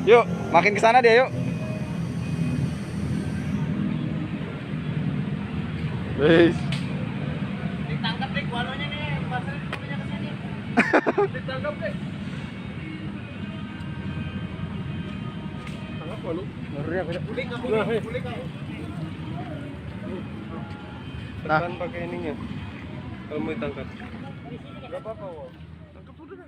Yuk, makin ke sana dia yuk. Wes. Ditangkap deh walonya nih, pasar punya ke sini. Ditangkap deh. Tangkap walu. Ngeri apa ya? Boleh kamu. Tekan pakai ininya. Kalau mau ditangkap. Enggak apa-apa, Wo. Tangkap udah.